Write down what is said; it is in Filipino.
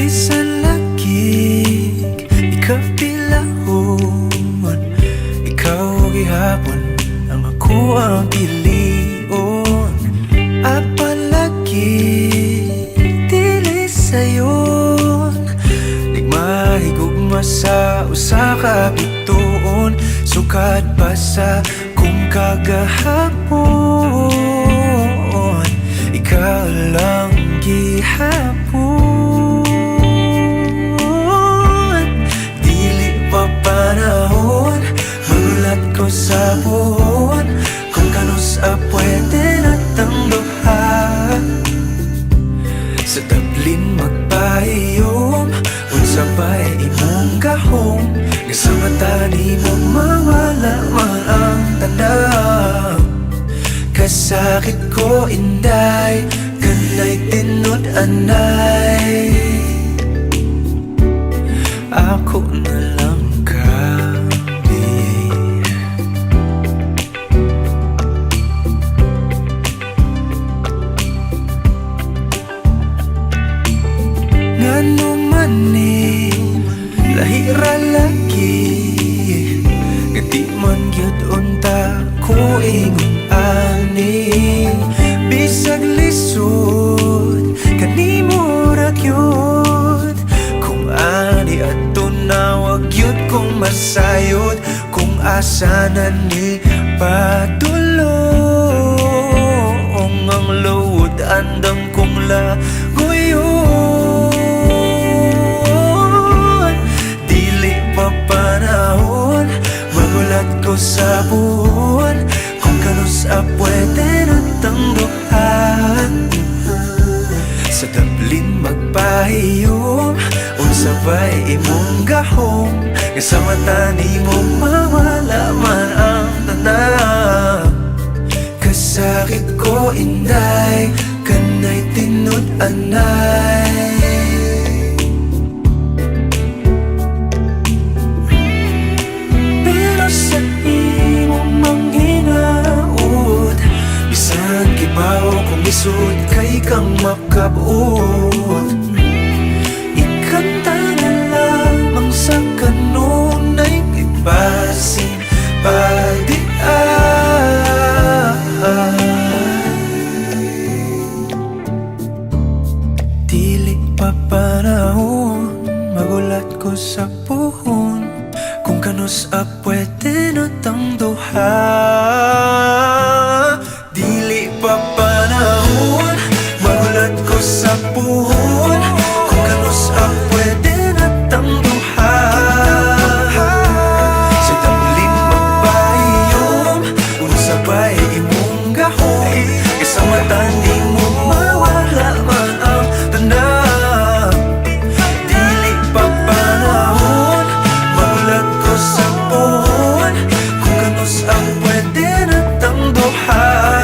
Bisan lagig ikapilahon, ikaw gihapon ang ako ang pilion. Apalagi dili sayon, nagmahigugma sa usa ka bituon. Sukad pa sa kung kagahapon, ikaw lang gihapon. Dili pa panahon, magulat ko sa buhon, kung kanus pwede natang duha. Sa tablin magpahiyom, unsa ba'y imong gahom, nga sa mata ni mo mawala man ang tanaw. Kasakit ko inday, kanay tinod anay, ako na lang kami. Ngano man ni lahira lagi, nga di man gyud unta ko ingon ani. Bisag lisod kanimo ra gyud, kung ani adto na wag gyud kong masayod. Kung asa na ni padulong ang load, andam kong lagoyon. Dili pa panahon, magulat ko sa buhon, kung kanus pwede natang duhan. Sa tablin magpahiyom, unsa ba'y imong gahom, nga sa mata ni mo mawala man ang tanaw. Kasakit ko inday, kanay tinod anay, pero sa imong manghinaot, bisan kibaw kung isod kay kang makabuot. Ikanta na lamang sa kanunay ipasin dili pa panahon, magulat ko sa puhon, kung kanus pwede natang duha. Dili pa panahon, magulat ko sa puhon, kung kanus pwede natang duha. Sa tablin magpahiyom, unsa ba'y imong gahom, isa mata ni mo mawala man ang tanaw. Dili pa panahon, magulat ko sa puhon, kung kanus pwede natang duha.